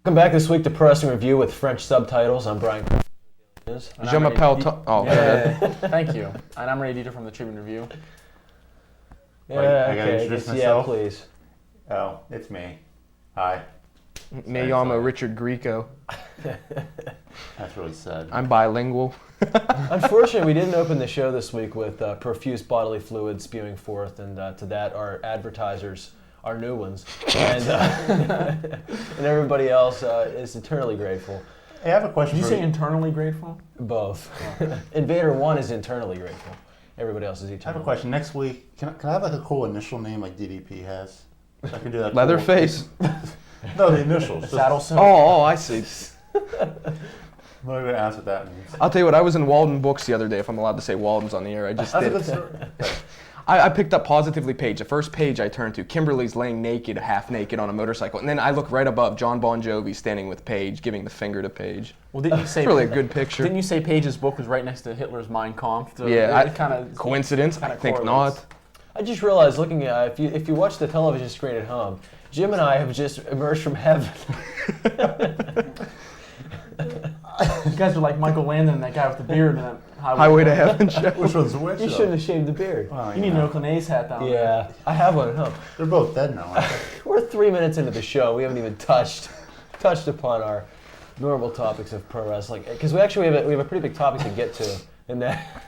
Welcome back this week to Pro Wrestling Review with French subtitles. I'm Brian. Je m'appelle Thank you. And I'm Ray Dieter from the Tribune Review. Yeah, I gotta introduce yeah, myself? please. Oh, it's me. Hi. Me llamo Richard Grieco. That's really sad. I'm bilingual. Unfortunately, we didn't open the show this week with profuse bodily fluid spewing forth, and to that, our advertisers are new ones, and and everybody else is eternally grateful. Hey, I have a question Did you for say internally grateful? Both. Invader 1 is internally grateful. Everybody else is I have a eternally. question. Next week, can I have like a cool initial name like DDP has? So I can do that. Leatherface. No, the initials. Saddle soap? Oh, I see. I'm not gonna ask what that means. I'll tell you what, I was in Walden Books the other day, if I'm allowed to say Walden's on the air. I just That's a did. good story. I picked up Positively page. The first page I turned to, Kimberly's laying naked, half naked on a motorcycle. And then I look right above, John Bon Jovi standing with Paige, giving the finger to Paige. Well, didn't you say It's really a good picture. Didn't you say Page's book was right next to Hitler's Mein Kampf? So Yeah, it kind of coincidence? I think correlates. not. I just realized, looking at if you watch the television screen at home, Jim and I have just emerged from heaven. You guys are like Michael Landon and that guy with the beard in that Highway to Heaven show. Which one's which? You shouldn't have shaved the beard. Well, You need an Oakland A's hat down there. Yeah, I have one at home. They're both dead now, aren't they? We're 3 minutes into the show. We haven't even touched upon our normal topics of pro wrestling, because we have a pretty big topic to get to, and that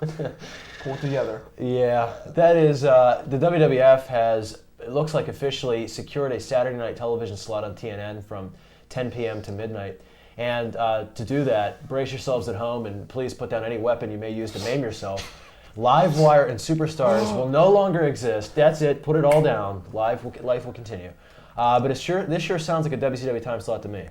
Pull it together. yeah, that is the WWF has, it looks like, officially secured a Saturday night television slot on TNN from 10 p.m. to midnight. And to do that, brace yourselves at home and please put down any weapon you may use to maim yourself. Livewire and Superstars will no longer exist. That's it. Put it all down. Life will continue. But this sure sounds like a WCW time slot to me.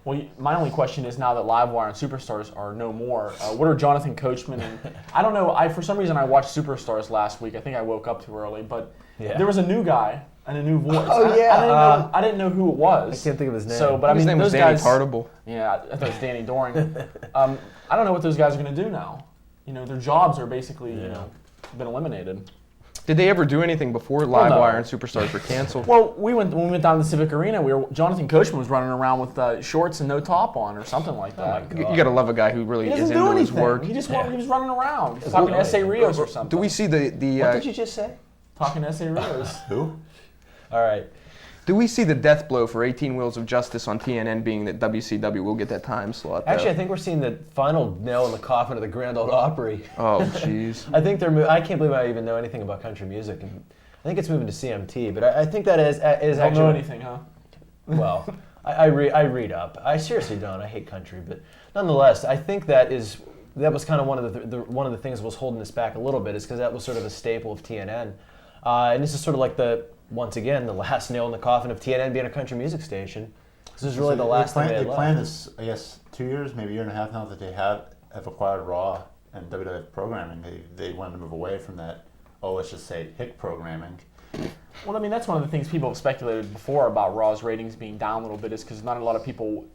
Well, my only question is, now that Livewire and Superstars are no more, what are Jonathan Coachman and I don't know. For some reason I watched Superstars last week. I think I woke up too early, but Yeah. there was a new guy and a new voice. Oh, yeah. I didn't know who it was. I can't think of his name. So, but I His mean, name was those Danny guys. Tartable. Yeah, I thought it was Danny Doring. I don't know what those guys are going to do now. You know, their jobs are basically been eliminated. Did they ever do anything before Well, no. Livewire and Superstars were canceled? Well, when we went down to the Civic Arena, Jonathan Coachman was running around with shorts and no top on or something like that. You gotta love a guy who really He is doesn't into do his anything. work. He was running around. He's talking to S.A. Rios or something. Do we see the What did you just say? Talking to S.A. Rios. Who? All right. do we see the death blow for 18 Wheels of Justice on TNN being that WCW will get that time slot? Though? Actually, I think we're seeing the final nail in the coffin of the Grand Ole Opry. Oh, jeez. I think I can't believe I even know anything about country music, and I think it's moving to CMT. But I think that is Don't actually know anything, huh? Well, I read up. I seriously don't. I hate country, but nonetheless, I think that was kind of one of the things that was holding us back a little bit, is because that was sort of a staple of TNN, and this is sort of like once again the last nail in the coffin of TNN being a country music station. This is really the last thing they had They left. planned this, I guess, 2 years, maybe a year and a half now, that they have acquired Raw and WWF programming. They wanted to move away from that. Oh, let's just say HIC programming. Well, I mean, that's one of the things people have speculated before about Raw's ratings being down a little bit, is because not a lot of people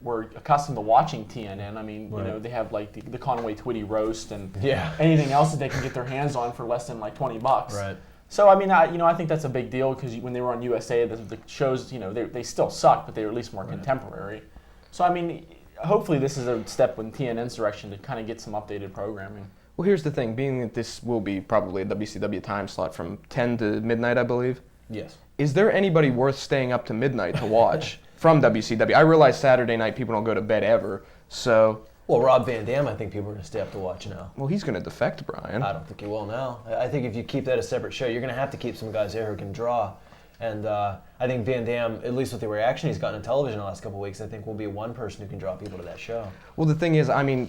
were accustomed to watching TNN. I mean, Right. you know, they have like the Conway Twitty roast and Yeah. anything else that they can get their hands on for less than like $20. Right. So I mean, I think that's a big deal, because when they were on USA, the shows, they still suck, but they were at least more contemporary. So I mean, hopefully this is a step in TNN's direction to kind of get some updated programming. Well, here's the thing. Being that this will be probably a WCW time slot from 10 to midnight, I believe, Yes. is there anybody worth staying up to midnight to watch from WCW? I realize Saturday night people don't go to bed ever, so... Well, Rob Van Dam, I think people are going to stay up to watch now. Well, he's going to defect, Brian. I don't think he will now. I think if you keep that a separate show, you're going to have to keep some guys there who can draw. And I think Van Dam, at least with the reaction he's gotten on television the last couple of weeks, I think will be one person who can draw people to that show. Well, the thing is, I mean,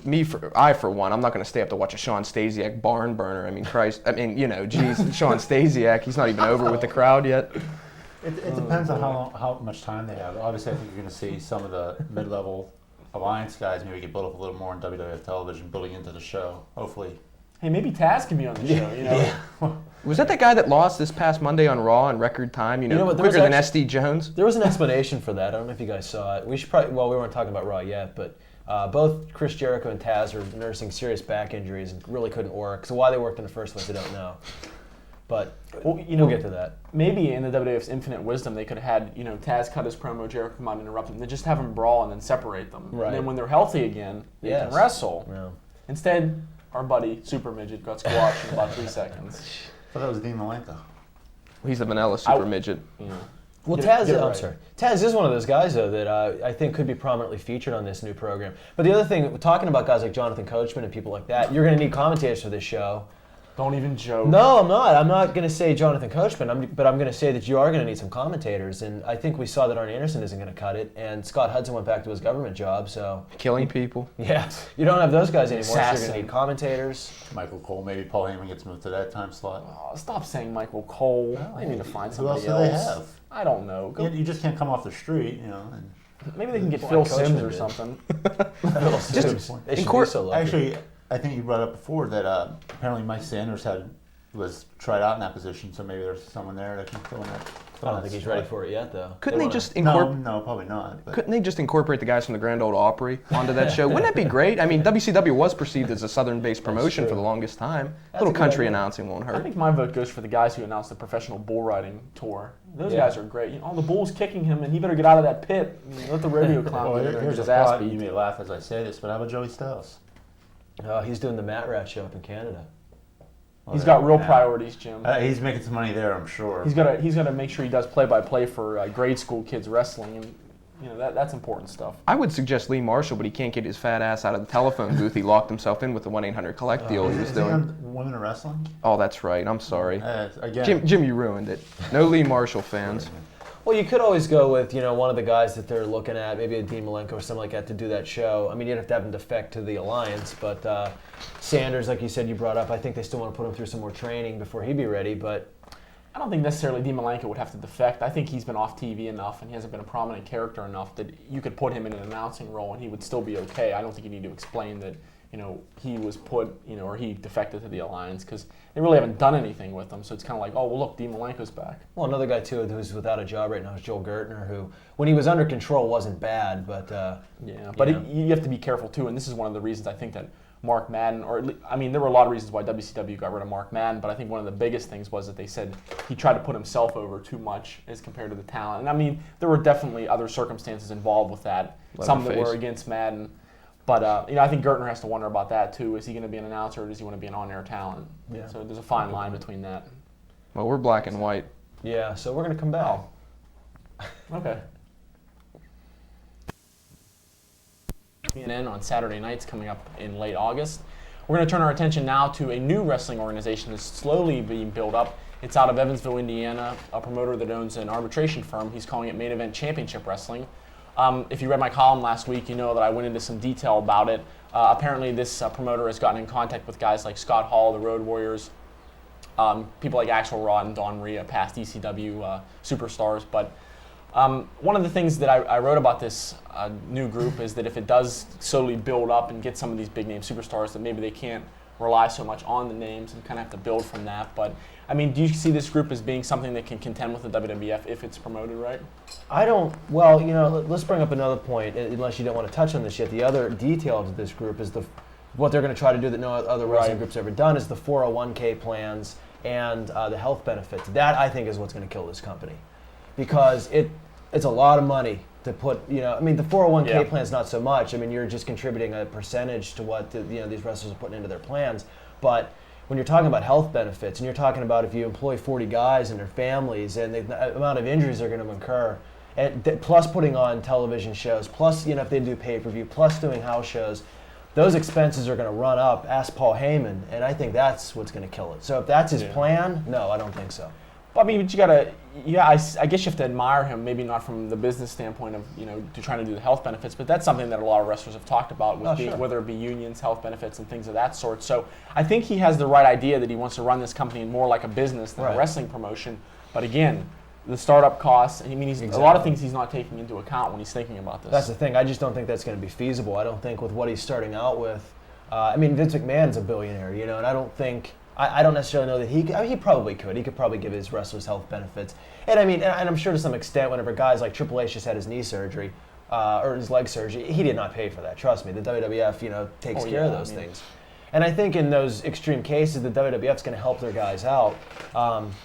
I for one, I'm not going to stay up to watch a Sean Stasiak barn burner. I mean, Christ, I mean, geez, Sean Stasiak, he's not even over with the crowd yet. It depends on how much time they have. Obviously, I think you're going to see some of the mid-level Alliance guys maybe get built up a little more on WWF television, building into the show. Hopefully. Hey, maybe Taz can be on the show. You know. Yeah. Was that the guy that lost this past Monday on Raw in record time? You know what, there was quicker than actually- SD Jones? There was an explanation for that. I don't know if you guys saw it. We should probably, well, we weren't talking about Raw yet, but both Chris Jericho and Taz are nursing serious back injuries and really couldn't work. So why they worked in the first place, I don't know. But Well, we'll get to that. Maybe in the WWF's infinite wisdom, they could have had, Taz cut his promo, Jericho come out and interrupt them. They just have them brawl and then separate them. Right. And then when they're healthy again, they can wrestle. Yeah. Instead, our buddy, Super Midget, got squashed in about 3 seconds. I thought that was Dean Malenko. He's a vanilla super midget. Well, Get it I'm right. sorry. Taz is one of those guys, though, that I think could be prominently featured on this new program. But the other thing, talking about guys like Jonathan Coachman and people like that, you're going to need commentators for this show. Don't even joke. No, I'm not. I'm not going to say Jonathan Coachman, but I'm going to say that you are going to need some commentators. And I think we saw that Arnie Anderson isn't going to cut it, and Scott Hudson went back to his government job, so... Killing people. Yeah, you don't have those guys anymore, so you're Assassin. going to need commentators. Michael Cole, maybe Paul Heyman gets moved to that time slot. Oh, stop saying Michael Cole. They need to find Who else somebody do else. they have? I don't know. Go, You just can't come off the street, And maybe they can get Well, Phil Coachman Sims or did. something. They should be so lucky. Actually, I think you brought up before that apparently Mike Sanders was tried out in that position, so maybe there's someone there that can fill in that. I don't think he's ready for it yet, though. Couldn't they just No, incorporate? probably not. But Couldn't they just incorporate the guys from the Grand Ole Opry onto that show? Wouldn't that be great? I mean, WCW was perceived as a Southern-based promotion for the longest time. A That's little a good country idea. announcing won't I hurt. think my vote goes for the guys who announced the professional bull riding tour. Those guys are great. The bull's kicking him, and he better get out of that pit. Let the rodeo clown well, get in there and here's get a his ass thought. You beat. may laugh as I say this, but how about Joey Styles? He's doing the MatRats show up in Canada. Well, He's got real yeah. priorities, Jim. He's making some money there, I'm sure. He's got to make sure he does play-by-play for grade school kids wrestling, and that's important stuff. I would suggest Lee Marshall, but he can't get his fat ass out of the telephone booth. He locked himself in with the 1-800-COLLECT deal he was Is he doing. on Women in Wrestling? Oh, that's right. I'm sorry. Again, Jim, you ruined it. No Lee Marshall fans. Well, you could always go with, one of the guys that they're looking at, maybe a Dean Malenko or something like that to do that show. I mean, you'd have to have him defect to the Alliance, but Sanders, like you said, you brought up, I think they still want to put him through some more training before he'd be ready, but... I don't think necessarily Dean Malenko would have to defect. I think he's been off TV enough and he hasn't been a prominent character enough that you could put him in an announcing role and he would still be okay. I don't think you need to explain that, he was put, or he defected to the Alliance because they really haven't done anything with him. So it's kind of like, oh, well, look, Dean Malenko's back. Well, another guy, too, who's without a job right now is Joel Gertner, who, when he was under control, wasn't bad, but... Yeah, but you have to be careful, too, and this is one of the reasons I think that Mark Madden, there were a lot of reasons why WCW got rid of Mark Madden, but I think one of the biggest things was that they said he tried to put himself over too much as compared to the talent. And there were definitely other circumstances involved with that, some that were against Madden. But I think Gertner has to wonder about that too. Is he going to be an announcer or does he want to be an on-air talent? Yeah. So there's a fine line between that. Well, we're black and white. Yeah, so we're going to come back. Okay. CNN on Saturday nights coming up in late August. We're going to turn our attention now to a new wrestling organization that's slowly being built up. It's out of Evansville, Indiana, a promoter that owns an arbitration firm. He's calling it Main Event Championship Wrestling. If you read my column last week, you know that I went into some detail about it. Apparently, this promoter has gotten in contact with guys like Scott Hall, the Road Warriors, people like Axel Rod and Don Maria, past ECW superstars. But one of the things that I wrote about this new group is that if it does slowly build up and get some of these big name superstars, that maybe they can't rely so much on the names and kind of have to build from that. But do you see this group as being something that can contend with the WWF if it's promoted right? I don't, well, let's bring up another point, unless you don't want to touch on this yet. The other detail of this group is what they're going to try to do that no other wrestling group's ever done is the 401k plans and the health benefits. That, I think, is what's going to kill this company. Because it's a lot of money to put, the 401k plan's not so much. You're just contributing a percentage to what these wrestlers are putting into their plans. But when you're talking about health benefits, and you're talking about if you employ 40 guys and their families, and the amount of injuries they're going to incur, and plus putting on television shows, plus if they do pay-per-view, plus doing house shows, those expenses are going to run up. Ask Paul Heyman, and I think that's what's going to kill it. So if that's his plan, no, I don't think so. But but you gotta, I guess you have to admire him, maybe not from the business standpoint of, to trying to do the health benefits, but that's something that a lot of wrestlers have talked about, with whether it be unions, health benefits, and things of that sort. So I think he has the right idea that he wants to run this company more like a business than a wrestling promotion. But again, the startup costs, a lot of things he's not taking into account when he's thinking about this. That's the thing. I just don't think that's going to be feasible. I don't think with what he's starting out with. Vince McMahon's a billionaire, and I don't think. I don't necessarily know that he probably could. He could probably give his wrestlers health benefits. And and I'm sure to some extent whenever guys like Triple H just had his knee surgery or his leg surgery, he did not pay for that. Trust me, the WWF, takes care of those things. And I think in those extreme cases, the WWF's going to help their guys out.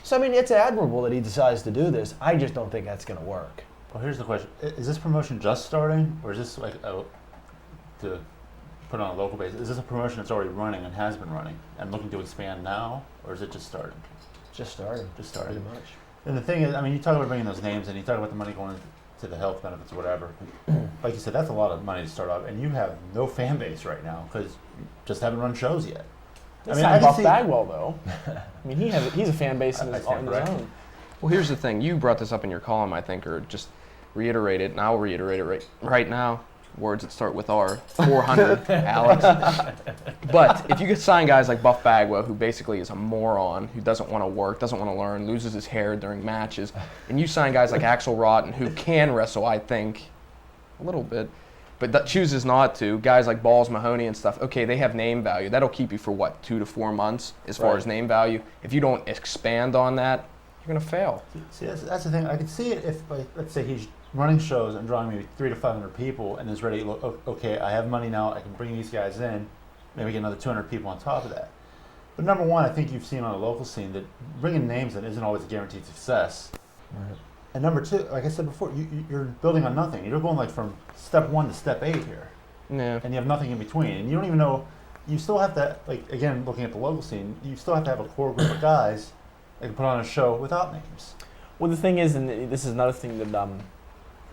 So, I mean, it's admirable that he decides to do this. I just don't think that's going to work. Well, here's the question. Is this promotion just starting, or is this like to put on a local basis? Is this a promotion that's already running and has been running and looking to expand now, or is it just starting? Just starting. Just starting. Pretty much. And the thing is, I mean, you talk about bringing those names and you talk about the money going to the health benefits or whatever. Like you said, that's a lot of money to start off, and you have no fan base right now because you just haven't run shows yet. It's not Buff Bagwell, though. I mean, he's a fan base in his own. Well, here's the thing. You brought this up in your column, I think, or just reiterate it, and I'll reiterate it right now. Words that start with R. 400, Alex. But if you could sign guys like Buff Bagwell, who basically is a moron, who doesn't want to work, doesn't want to learn, loses his hair during matches, and you sign guys like Axel Rotten, who can wrestle, I think, a little bit, but that chooses not to, guys like Balls Mahoney and stuff, okay, they have name value. That'll keep you for, what, 2 to 4 months as far as name value. If you don't expand on that, you're going to fail. See, that's the thing. I could see it if, like, let's say he's running shows and drawing maybe 300 to 500 people and is ready to look, okay, I have money now, I can bring these guys in, maybe get another 200 people on top of that. But number one, I think you've seen on the local scene that bringing names in isn't always a guaranteed success. Right. And number two, like I said before, you're building on nothing. You're going like from step 1 to step 8 here. Yeah. And you have nothing in between. And you don't even know, you still have to, like, again, looking at the local scene, you still have to have a core group of guys that can put on a show without names. Well, the thing is, and this is another thing that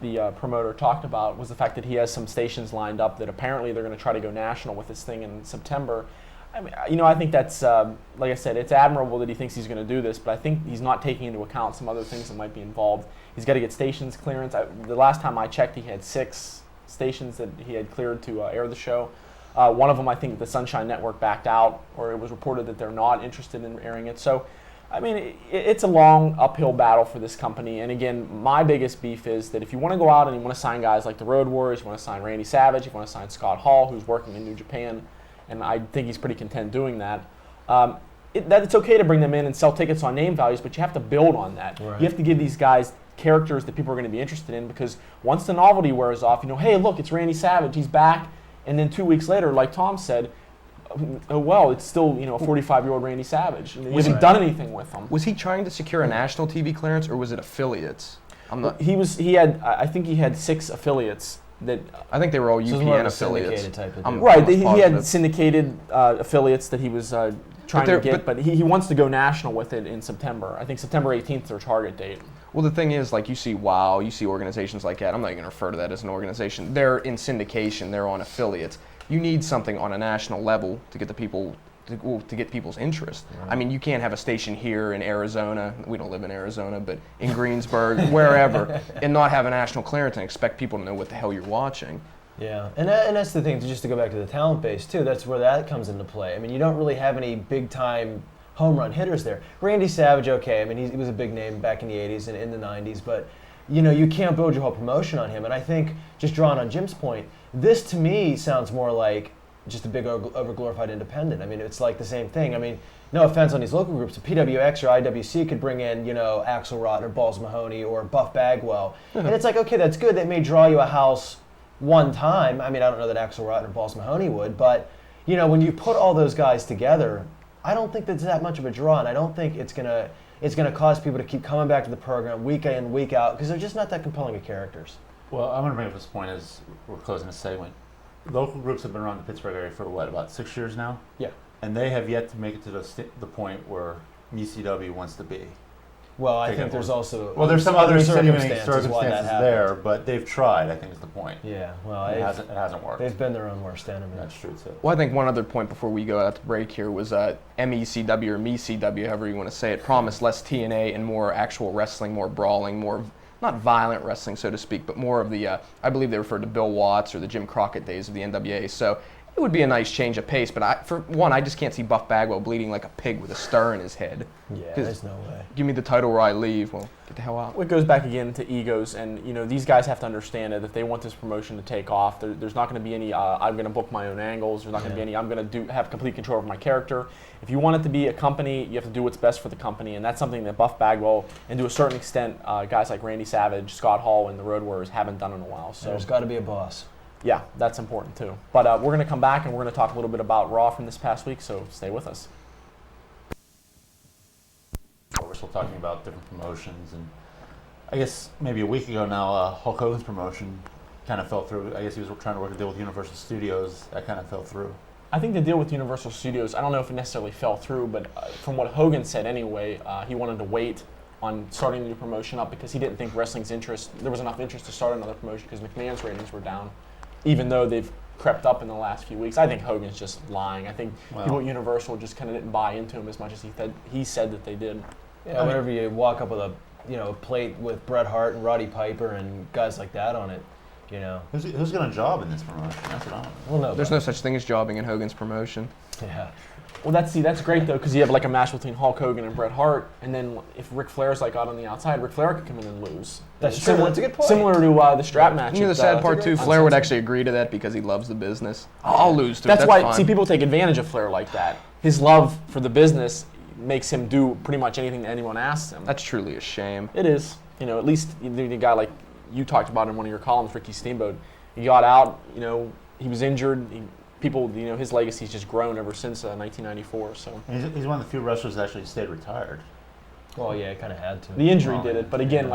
the promoter talked about, was the fact that he has some stations lined up that apparently they're going to try to go national with this thing in September. I mean, I think that's, like I said, it's admirable that he thinks he's going to do this, but I think he's not taking into account some other things that might be involved. He's got to get stations clearance. The last time I checked, he had 6 stations that he had cleared to air the show. One of them, I think, the Sunshine Network backed out, or it was reported that they're not interested in airing it. So, I mean, it's a long uphill battle for this company. And again, my biggest beef is that if you want to go out and you want to sign guys like the Road Warriors, you want to sign Randy Savage, you want to sign Scott Hall, who's working in New Japan, and I think he's pretty content doing that, it's okay to bring them in and sell tickets on name values, but you have to build on that. Right. You have to give these guys characters that people are going to be interested in, because once the novelty wears off, hey, look, it's Randy Savage, he's back, and then 2 weeks later, like Tom said, oh, well, it's still, a 45-year-old Randy Savage. And he hasn't done anything with him. Was he trying to secure a national TV clearance, or was it affiliates? I think he had 6 affiliates that. I think they were all So UPN it's more of a affiliates. syndicated type of deal. Right, he positive. had syndicated affiliates that he was trying to get, but he wants to go national with it in September. I think September 18th is their target date. Well, the thing is, like, you see WOW, you see organizations like that. I'm not even going to refer to that as an organization. They're in syndication. They're on affiliates. You need something on a national level to get the people to get people's interest. Right. I mean, you can't have a station here in Arizona. We don't live in Arizona, but in Greensburg, wherever, and not have a national clearance and expect people to know what the hell you're watching. Yeah, and that's the thing, just to go back to the talent base, too, that's where that comes into play. I mean, you don't really have any big-time home run hitters there. Randy Savage, okay, I mean, he was a big name back in the 80s and in the 90s, but, you can't build your whole promotion on him. And I think, just drawing on Jim's point, this, to me, sounds more like just a big overglorified independent. I mean, it's like the same thing. I mean, no offense on these local groups, but PWX or IWC could bring in, Axelrod or Balls Mahoney or Buff Bagwell. And it's like, okay, that's good. That may draw you a house one time. I mean, I don't know that Axelrod or Balls Mahoney would, but, when you put all those guys together, I don't think that's that much of a draw, and I don't think it's gonna cause people to keep coming back to the program week in, week out, because they're just not that compelling of characters. Well, I'm going to bring up this point as we're closing this segment. Local groups have been around the Pittsburgh area for, about 6 years now? Yeah. And they have yet to make it to the point where MECW wants to be. Well, I think there's also there's some other circumstances why that circumstances happened. there, but they've tried, I think is the point. Yeah, well, It hasn't worked. they've been their own worst enemy. That's true, too. Well, I think one other point before we go out to break here was MECW or MECW, however you want to say it, promised less TNA and more actual wrestling, more brawling, more, not violent wrestling, so to speak, but more of the, I believe they referred to Bill Watts or the Jim Crockett days of the NWA. So it would be a nice change of pace, but for one, I just can't see Buff Bagwell bleeding like a pig with a star in his head. Yeah, there's no way. Give me the title where I leave. Well, get the hell out. It goes back again to egos, and these guys have to understand that if they want this promotion to take off, there's not going to be any I'm going to book my own angles. There's not going to be any I'm going to have complete control over my character. If you want it to be a company, you have to do what's best for the company, and that's something that Buff Bagwell and to a certain extent guys like Randy Savage, Scott Hall, and the Road Warriors haven't done in a while. So There's got to be a boss. Yeah, that's important too. But we're going to come back and we're going to talk a little bit about Raw from this past week, so stay with us. We're still talking about different promotions, and I guess maybe a week ago now, Hulk Hogan's promotion kind of fell through. I guess he was trying to work a deal with Universal Studios. That kind of fell through. I think the deal with Universal Studios, I don't know if it necessarily fell through, but from what Hogan said anyway, he wanted to wait on starting the new promotion up because he didn't think there was enough interest to start another promotion because McMahon's ratings were down, even though they've crept up in the last few weeks. I think Hogan's just lying. I think people at Universal just kind of didn't buy into him as much as he said that they did. Yeah, whenever you walk up with a plate with Bret Hart and Roddy Piper and guys like that on it, Who's going to job in this promotion? That's what I want. Well, no, There's no such thing as jobbing in Hogan's promotion. Yeah. Well, that's great though, because you have like a match between Hulk Hogan and Bret Hart, and then if Ric Flair's like out on the outside, Ric Flair could come in and lose. That's true. That's a good point. Similar to the strap match. You know the sad part too, Flair would actually agree to that because he loves the business. I'll lose to it. That's why. Fine. See, people take advantage of Flair like that. His love for the business makes him do pretty much anything that anyone asks him. That's truly a shame. It is. At least the guy like you talked about in one of your columns, Ricky Steamboat. He got out. He was injured. His legacy's just grown ever since 1994. So He's one of the few wrestlers that actually stayed retired. Well, yeah, it kind of had to. the injury did it, but again,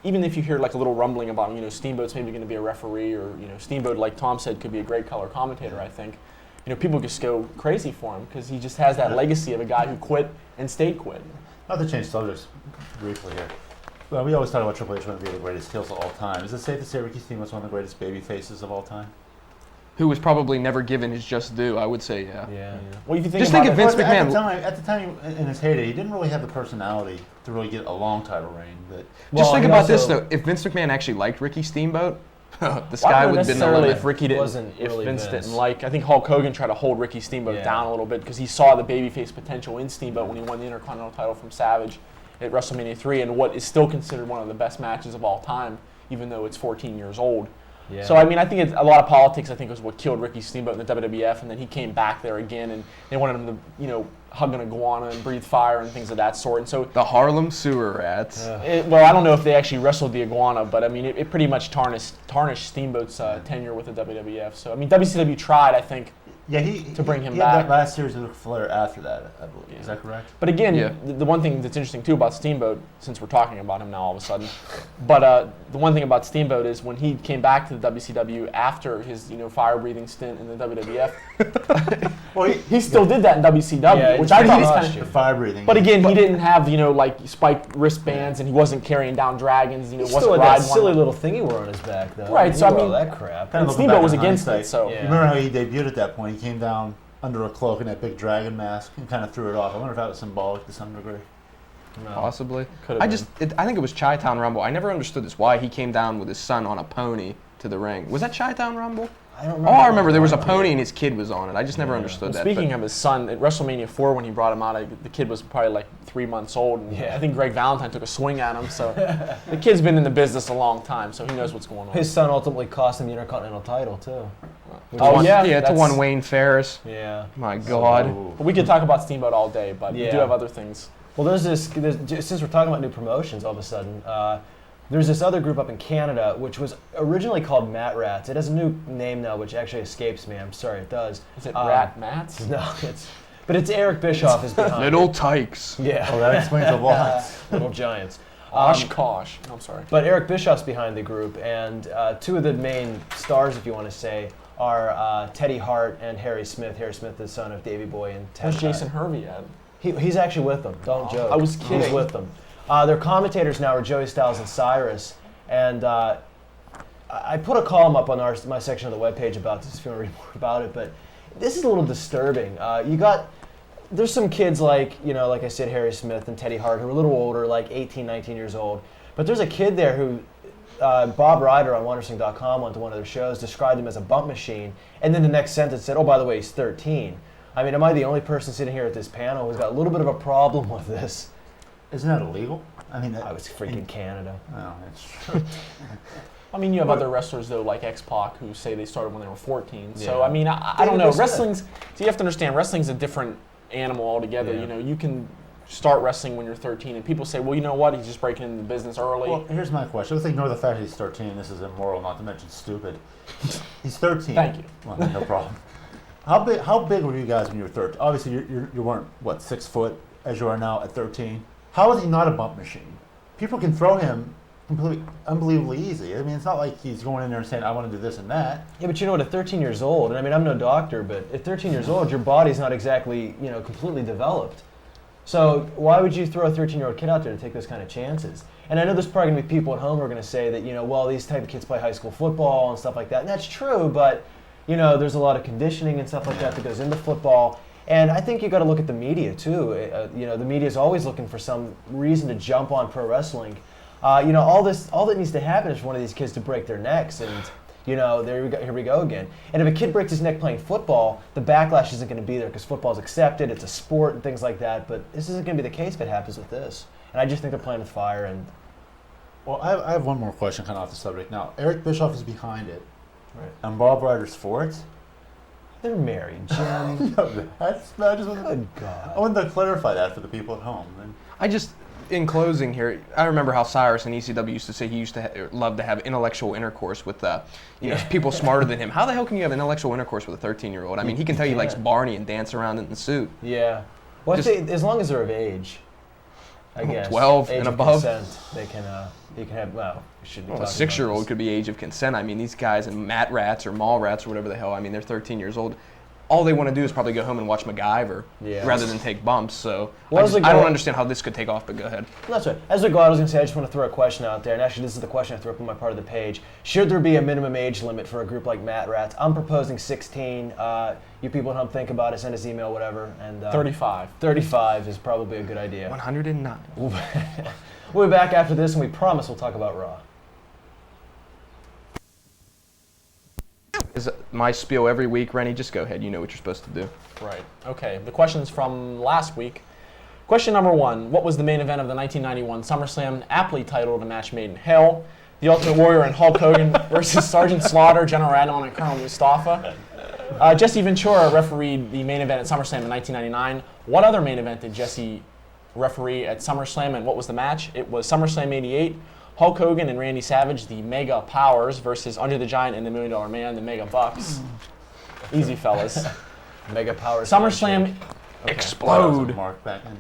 even if you hear like a little rumbling about Steamboat's maybe going to be a referee, or Steamboat, like Tom said, could be a great color commentator. I think people just go crazy for him because he just has that legacy of a guy who quit and stayed quit. Not to change subjects briefly here. Well, we always talk about Triple H wanting to be the greatest heels of all time. Is it safe to say Ricky Steamboat's one of the greatest baby faces of all time? Who was probably never given his just due, I would say, yeah. Yeah. Well, if you think Just about think of it, Vince McMahon. At the time, in his heyday, he didn't really have the personality to really get a long title reign. But Just think he about this also- though. If Vince McMahon actually liked Ricky Steamboat, the Well, I sky don't would have been the necessarily limit. if Ricky didn't, Wasn't if really Vince Vince. didn't like. I think Hulk Hogan tried to hold Ricky Steamboat Yeah. down a little bit because he saw the babyface potential in Steamboat when he won the Intercontinental title from Savage at WrestleMania 3, and what is still considered one of the best matches of all time, even though it's 14 years old. Yeah. So I think it's a lot of politics. I think was what killed Ricky Steamboat in the WWF, and then he came back there again, and they wanted him to, hug an iguana and breathe fire and things of that sort. And so, The Harlem Sewer Rats. well, I don't know if they actually wrestled the iguana, but it pretty much tarnished Steamboat's tenure with the WWF. So WCW tried, I think. yeah, To bring him he had back. that last series with Flair after that, I believe. Is that correct? But again, Yeah. the one thing that's interesting too about Steamboat, since we're talking about him now all of a sudden, but the one thing about Steamboat is when he came back to the WCW after his fire-breathing stint in the WWF, Well, he still did that in WCW, Yeah, which it's I thought pretty was much kind the of. fire breathing. But again, he didn't have like spiked wristbands, and he wasn't carrying down dragons. He Wasn't still had that riding silly one. little thing he wore on his back, though. Right, so I He wore mean- all that crap. Kind of looking Steamboat back was in against it, hindsight, so Yeah. You remember how he debuted at that point? He came down under a cloak and that big dragon mask and kind of threw it off. I wonder if that was symbolic to some degree. No. Possibly. Could've I think it was Chi-Town Rumble. I never understood this, why he came down with his son on a pony to the ring. Was that Chi-Town Rumble? I don't Oh, I remember there was a pony and his kid was on it. I just never Yeah. understood Well, that. speaking but- of his son, at WrestleMania 4 when he brought him out, the kid was probably like 3 months old. And Yeah. I think Greg Valentine took a swing at him. So the kid's been in the business a long time, so he knows what's going on. His son ultimately cost him the Intercontinental title, too. Oh, One- yeah, yeah, to that's- one Wayne Ferris. Yeah. My God. So- But we could talk about Steamboat all day, but we do Yeah. have other things. Well, since we're talking about new promotions all of a sudden, there's this other group up in Canada, which was originally called MatRats. It has a new name now, which actually escapes me. I'm sorry, it does. Is it Rat Mats? No, but it's Eric Bischoff is behind Little it. Tykes. Yeah. Oh, that explains a lot. Little Giants. Oshkosh. I'm sorry. But Eric Bischoff's behind the group, and two of the main stars, if you want to say, are Teddy Hart and Harry Smith. Harry Smith, the son of Davey Boy and Ted. Where's Jason Hervey at? He's actually with them. Don't joke. I was He's kidding. with them. Their commentators now are Joey Styles and Cyrus. And I put a column up on my section of the webpage about this if you want to read more about it. But this is a little disturbing. There's some kids like I said, Harry Smith and Teddy Hart, who are a little older, like 18, 19 years old. But there's a kid there who Bob Ryder on WonderSing.com went to one of their shows, described him as a bump machine, and then the next sentence said, "Oh, by the way, he's 13." I mean, am I the only person sitting here at this panel who's got a little bit of a problem with this? Isn't that illegal? I mean, I was freaking Canada. Oh, that's true. I mean, you have other wrestlers though, like X-Pac, who say they started when they were 14. So Yeah. I mean, I David don't know. Smith. Wrestling's. So you have to understand, wrestling's a different animal altogether. Yeah. You can start wrestling when you're 13? And people say, well, you know what? He's just breaking into the business early. Well, here's my question. Let's ignore the fact that he's 13. This is immoral, not to mention stupid. He's 13. Thank you. Well, no problem. How big were you guys when you were 13? Obviously, you weren't, what, 6 foot as you are now at 13? How is he not a bump machine? People can throw him completely, unbelievably easy. I mean, it's not like he's going in there and saying, I want to do this and that. Yeah, but you know what, at 13 years old, and I mean, I'm no doctor, but at 13 years old, your body's not exactly, completely developed. So why would you throw a 13-year-old kid out there to take those kind of chances? And I know there's probably going to be people at home who are going to say that, well, these type of kids play high school football and stuff like that. And that's true, but, there's a lot of conditioning and stuff like that goes into football. And I think you got to look at the media, too. The media is always looking for some reason to jump on pro wrestling. All that needs to happen is for one of these kids to break their necks, and here we go again. And if a kid breaks his neck playing football, the backlash isn't going to be there because football's accepted, it's a sport and things like that. But this isn't going to be the case if it happens with this. And I just think they're playing with fire. And well, I have one more question, kind of off the subject. Now, Eric Bischoff is behind it, right. And Bob Ryder's for it. They're married, Jim. I just wanted, Good God. I wanted to clarify that for the people at home. And In closing here, I remember how Cyrus in ECW used to say he used to love to have intellectual intercourse with people smarter than him. How the hell can you have intellectual intercourse with a 13-year-old? I mean, he can tell you he likes Barney and dance around in the suit. Yeah. Well, I say, as long as they're of age, I guess. 12 age and of above. Consent, they can have, well, we should be Well, a talking 6-year-old about could be age of consent. I mean, these guys in MatRats or MallRats or whatever the hell, I mean, they're 13 years old. All they want to do is probably go home and watch MacGyver rather than take bumps. So I don't understand how this could take off, but go ahead. That's right. As we go out, I was going to say, I just want to throw a question out there. And actually, this is the question I threw up on my part of the page. Should there be a minimum age limit for a group like MatRats? I'm proposing 16. You people at home think about it, send us email, whatever. And 35. 35 is probably a good idea. 109. We'll be back after this, and we promise we'll talk about Raw. Is my spiel every week, Rennie? Just go ahead. You know what you're supposed to do. Right. Okay. The questions from last week. Question number 1. What was the main event of the 1991 SummerSlam, aptly titled A Match Made in Hell? The Ultimate Warrior and Hulk Hogan versus Sergeant Slaughter, General Adnan, and Colonel Mustafa. Jesse Ventura refereed the main event at SummerSlam in 1999. What other main event did Jesse referee at SummerSlam, and what was the match? It was SummerSlam 88. Hulk Hogan and Randy Savage, the Mega Powers, versus Andre the Giant and the $1 Million Man, the Mega Bucks. Easy, fellas. Mega Power. SummerSlam Explode. Mark back in.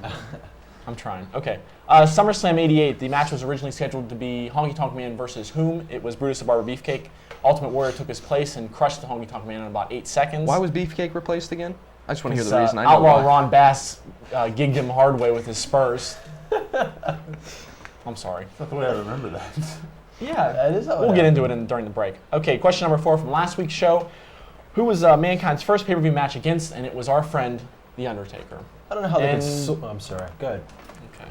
I'm trying. Okay. SummerSlam 88, the match was originally scheduled to be Honky Tonk Man versus whom? It was Brutus the Barber Beefcake. Ultimate Warrior took his place and crushed the Honky Tonk Man in about 8 seconds. Why was Beefcake replaced again? I just want to hear the reason. I know Outlaw why. Ron Bass gigged him hard way with his spurs. I'm sorry. That's not the way I remember that. Yeah, That is how it we'll get happened. into it during the break. Okay, question number 4 from last week's show. Who was Mankind's first pay-per-view match against? And it was our friend, The Undertaker. I don't know how they And- could. I'm sorry. Go ahead. Okay.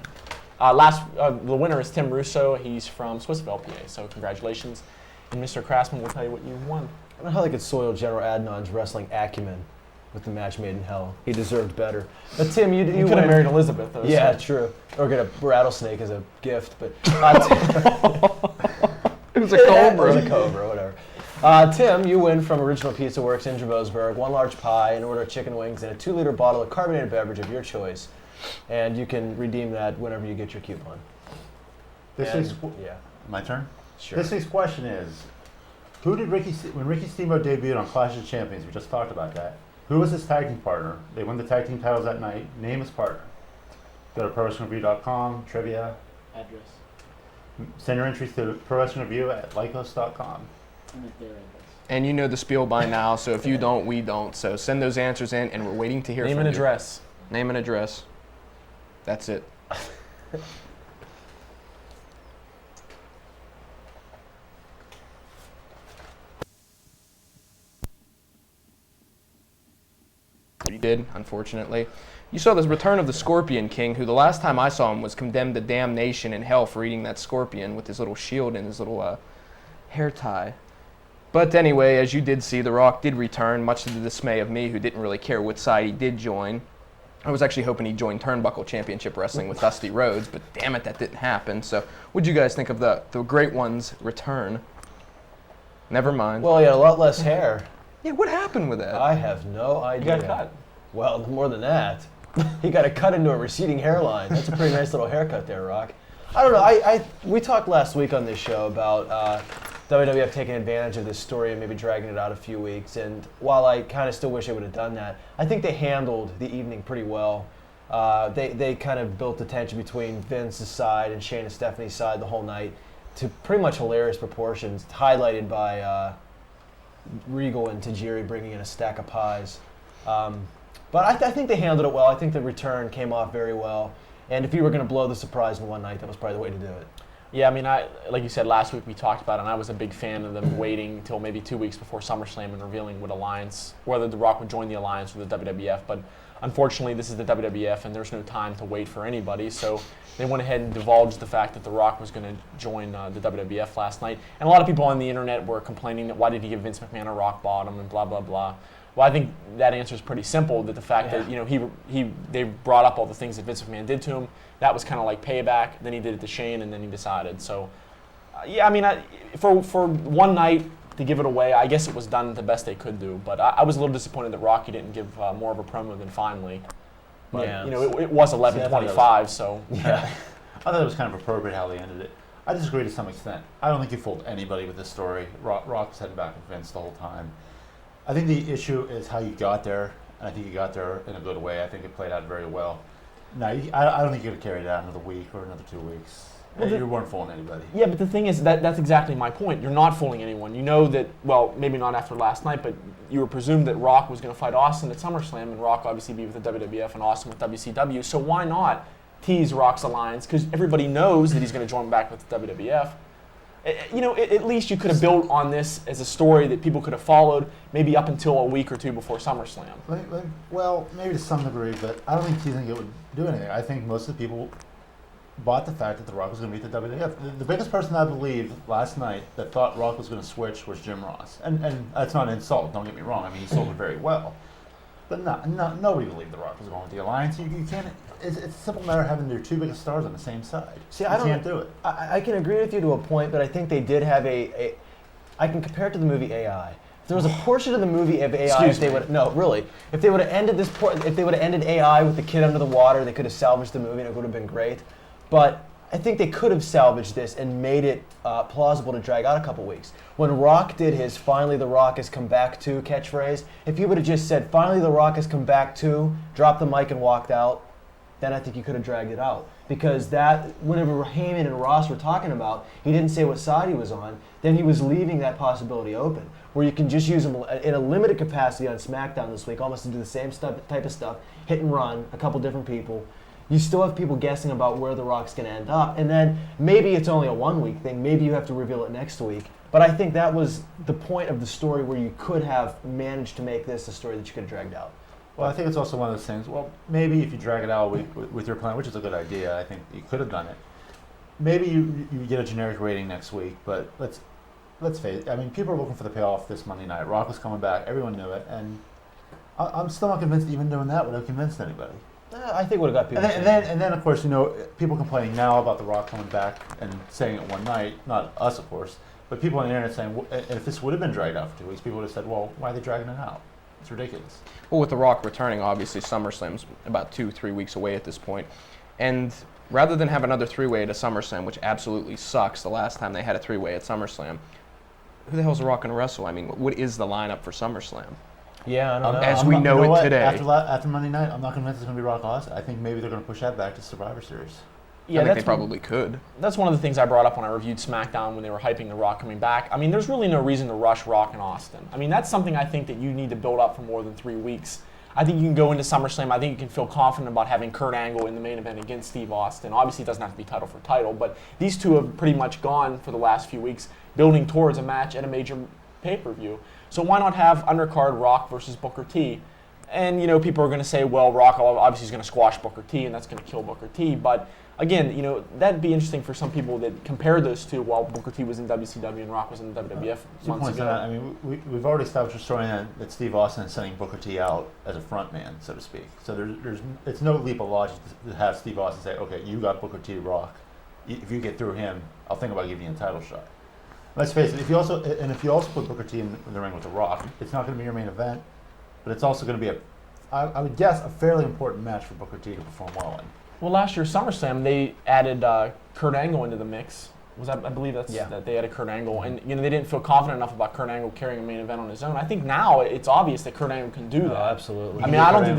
The winner is Tim Russo. He's from Swissville, PA. So congratulations. And Mr. Craftsman will tell you what you won. I don't know how they could soil General Adnan's wrestling acumen with the match made in hell. He deserved better. But Tim, you You could win. have married Elizabeth, though. Yeah, so. true. Or get a rattlesnake as a gift. But It was a cobra. It was a cobra, whatever. Tim, you win from Original Pizza Works in Dravosburg, 1 large pie, an order of chicken wings, and a 2-liter bottle of carbonated beverage of your choice. And you can redeem that whenever you get your coupon. This And- is yeah, my turn. sure. This week's question is, who did when Ricky Steamboat debuted on Clash of Champions? We just talked about that. Who was his tag team partner? They won the tag team titles that night. Name his partner. Go to ProWrestlingReview.com, trivia. Address. Send your entries to ProWrestlingReview@lycos.com. And at their address. And you know the spiel by now, so if you don't, we don't. So send those answers in, and we're waiting to hear Name from and you. address. Name and address. That's it. You did, unfortunately. You saw the return of the Scorpion King, who the last time I saw him was condemned to damnation in hell for eating that scorpion with his little shield and his little hair tie. But anyway, as you did see, The Rock did return, much to the dismay of me, who didn't really care which side he did join. I was actually hoping he'd join Turnbuckle Championship Wrestling with Dusty Rhodes, but damn it, that didn't happen. So what'd you guys think of the Great One's return? Never mind. Well, he had a lot less hair. Yeah, what happened with that? I have no idea. You got cut. Well, more than that. He got it cut into a receding hairline. That's a pretty nice little haircut there, Rock. I don't know. We talked last week on this show about WWF taking advantage of this story and maybe dragging it out a few weeks. And while I kind of still wish they would have done that, I think they handled the evening pretty well. They kind of built the tension between Vince's side and Shane and Stephanie's side the whole night to pretty much hilarious proportions, highlighted by Regal and Tajiri bringing in a stack of pies. But I think they handled it well. I think the return came off very well. And if you were going to blow the surprise in one night, that was probably the way to do it. Yeah, I mean, like you said, last week we talked about it, and I was a big fan of them waiting until maybe 2 weeks before SummerSlam and revealing what alliance, whether The Rock would join the alliance with the WWF. But unfortunately, this is the WWF, and there's no time to wait for anybody. So they went ahead and divulged the fact that The Rock was going to join the WWF last night. And a lot of people on the internet were complaining that why did he give Vince McMahon a rock bottom and blah, blah, blah. Well, I think that answer is pretty simple. That the fact that they brought up all the things that Vince McMahon did to him, that was kind of like payback. Then he did it to Shane, and then he decided. So, yeah, I mean, for one night to give it away, I guess it was done the best they could do. But I was a little disappointed that Rocky didn't give more of a promo than finally. But it was 11:25, so Yeah. I thought it was kind of appropriate how they ended it. I disagree to some extent. I don't think you fooled anybody with this story. Rock's heading back with Vince the whole time. I think the issue is how you got there, and I think you got there in a good way. I think it played out very well. No, I don't think you're going to carry it out another week or another 2 weeks. Well, You weren't fooling anybody. Yeah, but the thing is, that's exactly my point. You're not fooling anyone. You know that, well, maybe not after last night, but you were presumed that Rock was going to fight Austin at SummerSlam, and Rock obviously be with the WWF and Austin with WCW. So why not tease Rock's alliance? Because everybody knows that he's going to join back with the WWF. At least you could have built on this as a story that people could have followed, maybe up until a week or two before SummerSlam. Well, maybe to some degree, but I don't think teasing it would do anything. I think most of the people bought the fact that The Rock was going to beat the WWF. The biggest person I believe last night that thought Rock was going to switch was Jim Ross. And that's not an insult, don't get me wrong. I mean, he sold it very well. But nobody believed The Rock was going with the alliance. You can't. It's a simple matter of having their two biggest stars on the same side. See, you can't do it. I can agree with you to a point, but I think they did have I can compare it to the movie AI. If there was a portion of the movie of AI, if they would have ended if they would have ended AI with the kid under the water, they could have salvaged the movie and it would have been great. But I think they could have salvaged this and made it plausible to drag out a couple weeks. When Rock did his "Finally the Rock has come back to" catchphrase, if you would have just said "Finally the Rock has come back to," dropped the mic and walked out, then I think you could have dragged it out. Because whenever Heyman and Ross were talking about, he didn't say what side he was on, then he was leaving that possibility open, where you can just use him in a limited capacity on SmackDown this week, almost to do the same type of stuff, hit and run, a couple different people. You still have people guessing about where The Rock's going to end up, and then maybe it's only a 1 week thing, maybe you have to reveal it next week. But I think that was the point of the story where you could have managed to make this a story that you could have dragged out. Well, I think it's also one of those things, well, maybe if you drag it out with your plan, which is a good idea, I think you could have done it. Maybe you get a generic rating next week, but let's face it, I mean, people are looking for the payoff this Monday night. Rock was coming back, everyone knew it, and I'm still not convinced even doing that would have convinced anybody. I think it would have got people. And then, of course, people complaining now about The Rock coming back and saying it one night, not us, of course, but people on the internet saying, if this would have been dragged out for 2 weeks, people would have said, well, why are they dragging it out? It's ridiculous. Well, with The Rock returning, obviously SummerSlam's about 2-3 weeks away at this point. And rather than have another three-way at a SummerSlam, which absolutely sucks the last time they had a three-way at SummerSlam, who the hell's The Rock going to wrestle? I mean, what is the lineup for SummerSlam? Yeah, I don't know. As we know it today. After Monday night, I'm not convinced it's going to be Rock Austin. I think maybe they're going to push that back to Survivor Series. Yeah, I think they probably could. That's one of the things I brought up when I reviewed SmackDown when they were hyping The Rock coming back. I mean, there's really no reason to rush Rock and Austin. I mean, that's something I think that you need to build up for more than 3 weeks. I think you can go into SummerSlam. I think you can feel confident about having Kurt Angle in the main event against Steve Austin. Obviously, it doesn't have to be title for title, but these two have pretty much gone for the last few weeks building towards a match at a major pay-per-view. So why not have undercard Rock versus Booker T? And, people are going to say, well, Rock obviously is going to squash Booker T, and that's going to kill Booker T. But, again, that'd be interesting for some people that compare those two while Booker T was in WCW and Rock was in the WWF months ago. I mean, we've already established a story that Steve Austin is sending Booker T out as a front man, so to speak. So it's no leap of logic to have Steve Austin say, okay, you got Booker T, Rock. If you get through him, I'll think about giving you a title shot. Let's face it, if you also put Booker T in the ring with The Rock, it's not going to be your main event, but it's also going to be I would guess, a fairly important match for Booker T to perform well in. Well, last year SummerSlam they added Kurt Angle into the mix. I believe that they added Kurt Angle, and they didn't feel confident enough about Kurt Angle carrying a main event on his own. I think now it's obvious that Kurt Angle can do that. Absolutely. I mean, I don't think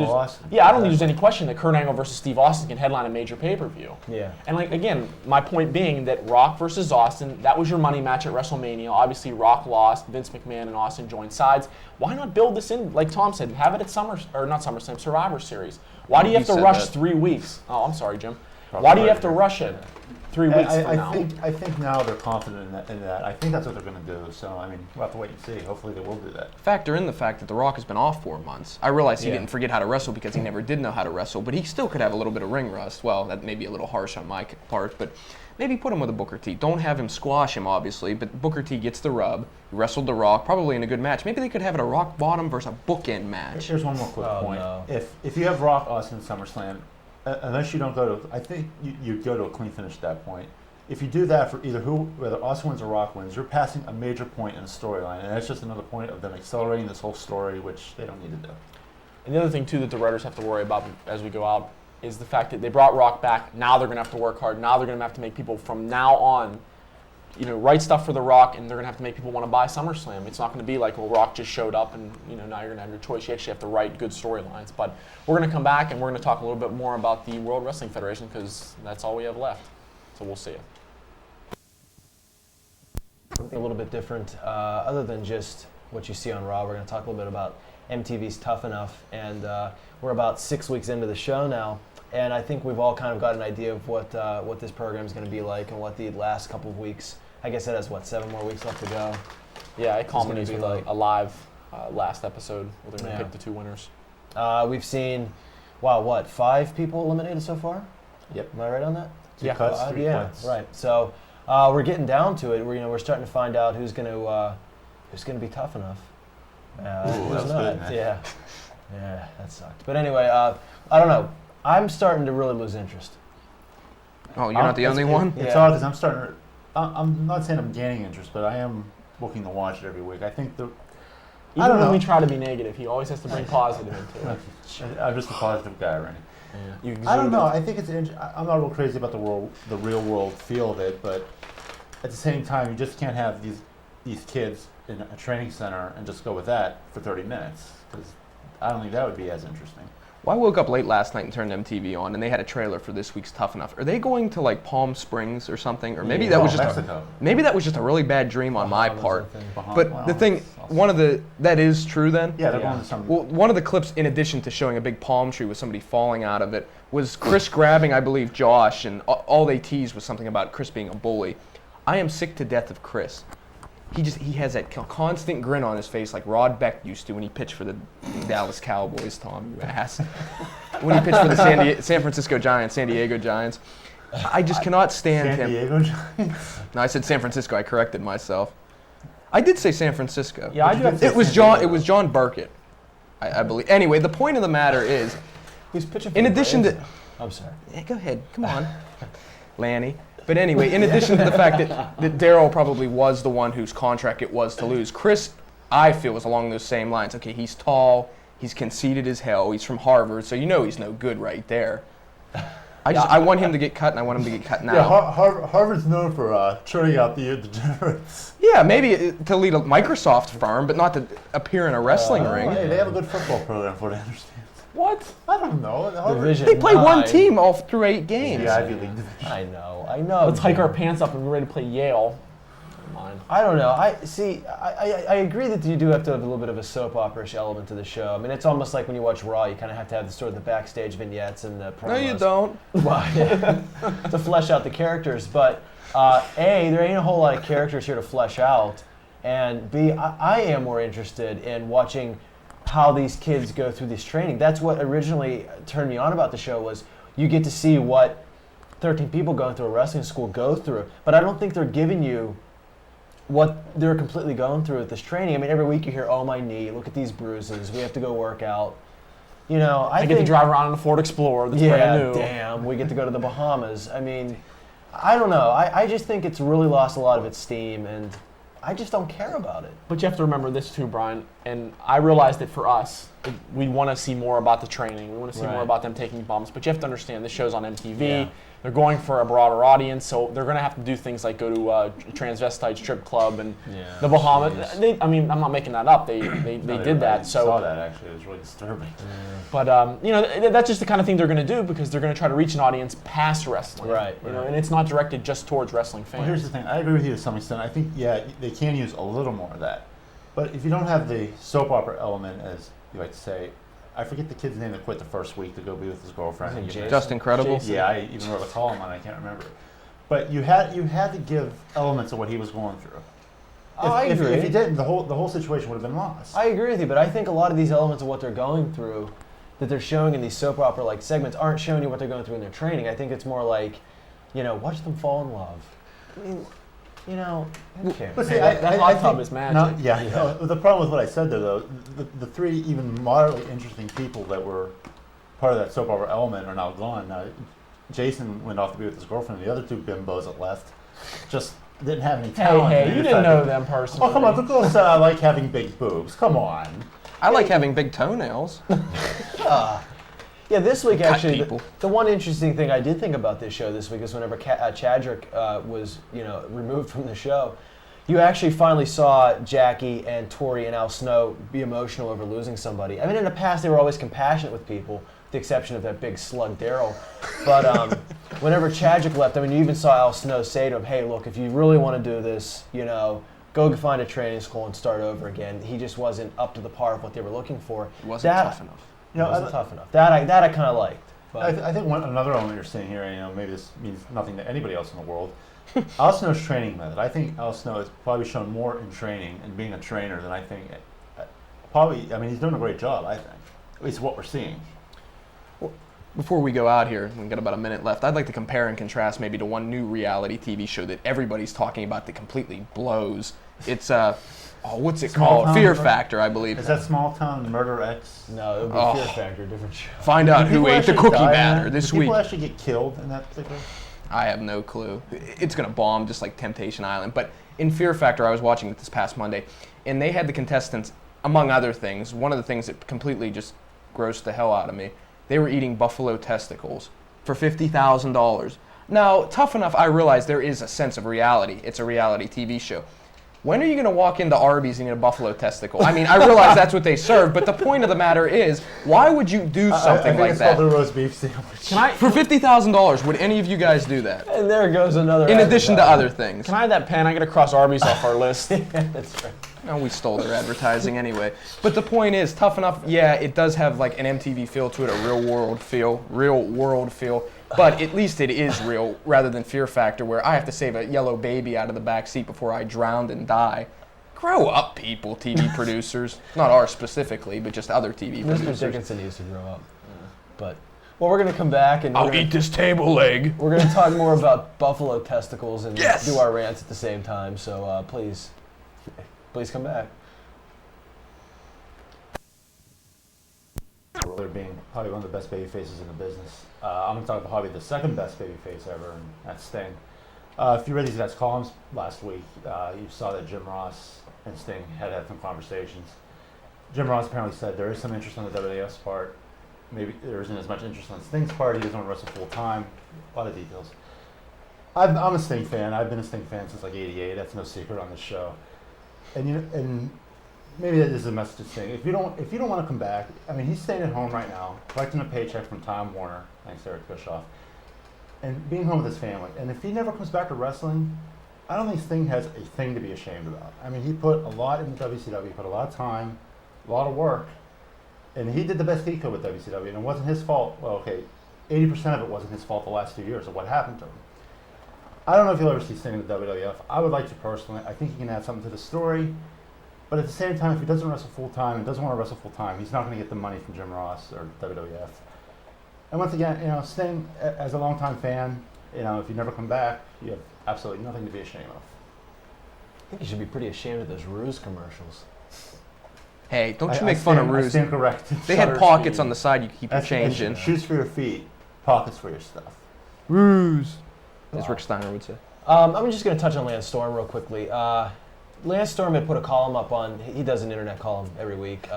there's any question that Kurt Angle versus Steve Austin can headline a major pay-per-view. Yeah. And again, my point being that Rock versus Austin, that was your money match at WrestleMania. Obviously, Rock lost. Vince McMahon and Austin joined sides. Why not build this in, like Tom said, have it at Survivor Series? Why do you have to rush 3 weeks? Oh, I'm sorry, Jim. Why do you have to rush it 3 weeks from now? I think now they're confident in that. I think that's what they're going to do. So, I mean, we'll have to wait and see. Hopefully they will do that. Factor in the fact that The Rock has been off 4 months. I realize he didn't forget how to wrestle because he never did know how to wrestle, but he still could have a little bit of ring rust. Well, that may be a little harsh on my part, but maybe put him with a Booker T. Don't have him squash him, obviously, but Booker T gets the rub. He wrestled The Rock, probably in a good match. Maybe they could have it a Rock Bottom versus a bookend match. Here's one more quick point. No. If you have Rock Austin SummerSlam, unless you don't go to, I think you'd go to a clean finish at that point. If you do that for whether Austin wins or Rock wins, you're passing a major point in the storyline, and that's just another point of them accelerating this whole story, which they don't need to do. And the other thing, too, that the writers have to worry about as we go out is the fact that they brought Rock back. Now they're going to have to work hard. Now they're going to have to make people from now on, write stuff for The Rock, and they're going to have to make people want to buy SummerSlam. It's not going to be like, well, Rock just showed up and, now you're going to have your choice. You actually have to write good storylines. But we're going to come back, and we're going to talk a little bit more about the World Wrestling Federation because that's all we have left. So we'll see you. Something a little bit different, other than just what you see on Raw. We're going to talk a little bit about MTV's Tough Enough, and we're about 6 weeks into the show now, and I think we've all kind of got an idea of what this program is going to be like and what the last couple of weeks. I guess it has 7 more weeks left to go. Yeah, it culminates with a live last episode where they're going to pick the 2 winners. We've seen, 5 people eliminated so far? Yep. Am I right on that? 2 cuts, 3 points. Right. So we're getting down to it. We're starting to find out who's going to be tough enough. Who's that was not? good, man. Yeah, that sucked. But anyway, I don't know. I'm starting to really lose interest. Oh, you're not the only one? It's odd because I'm not saying I'm gaining interest, but I am looking to watch it every week. I think Even when we try to be negative, he always has to bring positive into it. I'm just a positive guy, Randy. Yeah. I don't know. I think I'm not real crazy about the real world feel of it, but at the same time, you just can't have these kids in a training center and just go with that for 30 minutes because I don't think that would be as interesting. Well, I woke up late last night and turned MTV on, and they had a trailer for this week's Tough Enough. Are they going to Palm Springs or something, or maybe that was just a really bad dream on my part? But the thing, that is true then. Yeah, they're going to some. Well, one of the clips, in addition to showing a big palm tree with somebody falling out of it, was Chris grabbing, I believe, Josh, and all they teased was something about Chris being a bully. I am sick to death of Chris. He has that constant grin on his face like Rod Beck used to when he pitched for the Dallas Cowboys, Tom, you ass. When he pitched for the San Francisco Giants, San Diego Giants. I just cannot stand him. San Diego Giants? No, I said San Francisco. I corrected myself. I did say San Francisco. Yeah, I do have to It was John Burkett, I believe. Anyway, the point of the matter is, Who's pitching for in the addition Braves? to... I'm sorry. Yeah, go ahead. Come on, Lanny. But anyway, in addition to the fact that Darryl probably was the one whose contract it was to lose, Chris, I feel, was along those same lines. Okay, he's tall, he's conceited as hell, he's from Harvard, so he's no good right there. I want him to get cut, and I want him to get cut now. Yeah, Harvard's known for churning out the degenerates. Yeah, maybe to lead a Microsoft firm, but not to appear in a wrestling ring. Hey, they have a good football program, for what I understand. What? I don't know. Division They play one 9. team all through 8 games. The Ivy League division. I know. Let's hike our pants up and we're ready to play Yale. Mine. I don't know. I agree that you do have to have a little bit of a soap opera-ish element to the show. I mean, it's almost like when you watch Raw, you kind of have to have the backstage vignettes and the promos. No, you don't. To flesh out the characters. But A, there ain't a whole lot of characters here to flesh out. And B, I am more interested in watching how these kids go through this training. That's what originally turned me on about the show was you get to see what 13 people going through a wrestling school go through. But I don't think they're giving you what they're completely going through at this training. I mean, every week you hear, oh, my knee, look at these bruises, we have to go work out. I get to drive around in a Ford Explorer that's brand new. Damn, we get to go to the Bahamas. I mean, I don't know. I just think it's really lost a lot of its steam, and I just don't care about it. But you have to remember this too, Brian, and I realized that for us, we want to see more about the training. We want to see more Right. about them taking bumps. But you have to understand, this show's on MTV. Yeah. They're going for a broader audience, so they're going to have to do things like go to a transvestite strip club and Yeah, the Bahamas. jeez. I mean, I'm not making that up. They did that. I So, saw that actually. It was really disturbing. but you know, that's just the kind of thing they're going to do because they're going to try to reach an audience past wrestling. Right, You know, right. and it's not directed just towards wrestling fans. Well, here's the thing. I agree with you to some extent. I think, yeah, they can use a little more of that. But if you don't have the soap opera element, as you like to say, I forget the kid's name that quit the first week to go be with his girlfriend. I think and get Jason. married. Just Incredible. Jason. Yeah, I even wrote a column on it. I can't remember. But you had to give elements of what he was going through. Oh, I agree. If you didn't, the whole situation would have been lost. I agree with you, but I think a lot of these elements of what they're going through that they're showing in these soap opera like segments aren't showing you what they're going through in their training. I think it's more like, you know, watch them fall in love. I mean, you know, who cares? But see, that hot tub think- is magic. No, yeah. No, the problem with what I said there, though, the three even moderately interesting people that were part of that soap opera element are now gone. Now, Jason went off to be with his girlfriend. The other two bimbos that left just didn't have any talent. Hey, They you decided didn't know to- them personally. Oh, come on. The girl said I like having big boobs. Come on. I like having big toenails. Yeah, this week Cut actually, people. the one interesting thing I did think about this show this week is whenever Chadrick was, you know, removed from the show, you actually finally saw Jackie and Tori and Al Snow be emotional over losing somebody. I mean, in the past they were always compassionate with people, with the exception of that big slug Daryl. But whenever Chadrick left, I mean, you even saw Al Snow say to him, "Hey, look, if you really want to do this, you know, go find a training school and start over again." He just wasn't up to the par of what they were looking for. It wasn't That- tough enough. You know, it wasn't tough enough. That I kind of liked. But I think another element you're seeing here, you know, maybe this means nothing to anybody else in the world. Al Snow's training method. I think Al Snow has probably shown more in training and being a trainer than I think. Probably, I mean, he's doing a great job. I think, at least what we're seeing. Before we go out here, we've got about a minute left. I'd like to compare and contrast maybe to one new reality TV show that everybody's talking about that completely blows. It's what's it Small called? Town Fear Murder? Factor, I believe. Is that Small Town Murder X? no, it would be Oh. Fear Factor, different show. Find out Did who people ate the actually cookie die in batter that? this Did people week. actually get killed in that particular? I have no clue. It's going to bomb just like Temptation Island. But in Fear Factor, I was watching it this past Monday, and they had the contestants, among other things, one of the things that completely just grossed the hell out of me, they were eating buffalo testicles for $50,000. Now, tough enough, I realize there is a sense of reality. It's a reality TV show. When are you going to walk into Arby's and eat a buffalo testicle? I mean, I realize that's what they serve, but the point of the matter is, why would you do I something think like it's that? called the roast beef sandwich. Can I For $50,000, would any of you guys do that? And there goes another. In addition to advertisement. other things. can I have that pen? I got to cross Arby's off our list. That's right. No, we stole their advertising anyway. But the point is, tough enough, yeah, it does have like an MTV feel to it, a real world feel. But at least it is real, rather than Fear Factor, where I have to save a yellow baby out of the back seat before I drown and die. Grow up, people, TV producers. Not ours specifically, but just other TV Mr. producers. Dickinson needs to grow up. But well, we're gonna come back and I'll we're gonna, eat this table leg. we're gonna talk more about buffalo testicles and Yes! do our rants at the same time. So please come back. They're being probably one of the best baby faces in the business. I'm going to talk about probably the second best baby face ever, and that's Sting. If you read these guys' columns last week, you saw that Jim Ross and Sting had some conversations. Jim Ross apparently said there is some interest on the WWF's part. Maybe there isn't as much interest on Sting's part. He doesn't want to wrestle full time. A lot of details. I'm a Sting fan. I've been a Sting fan since like '88. That's no secret on this show. And maybe that is a message to Sting. If you don't want to come back, I mean, he's staying at home right now, collecting a paycheck from Time Warner, thanks to Eric Bischoff, and being home with his family. And if he never comes back to wrestling, I don't think Sting has a thing to be ashamed about. I mean, he put a lot in WCW, he put a lot of time, a lot of work, and he did the best he could with WCW, and it wasn't his fault. Well, okay, 80% of it wasn't his fault the last 2 years of what happened to him. I don't know if you'll ever see Sting in the WWF. I would like to personally. I think he can add something to the story. But at the same time, if he doesn't wrestle full time and doesn't want to wrestle full time, he's not going to get the money from Jim Ross or WWF. And once again, Sting, as a longtime fan, if you never come back, you have absolutely nothing to be ashamed of. I think you should be pretty ashamed of those Ruse commercials. Hey, don't you make fun of I Ruse. stand corrected. They had Shutter pockets speed. on the side you could keep your That's- change in. Shoes for your feet, pockets for your stuff. Ruse. As Rick Steiner would say. I'm just going to touch on Lance Storm real quickly. Lance Storm had put a column up on, he does an internet column every week,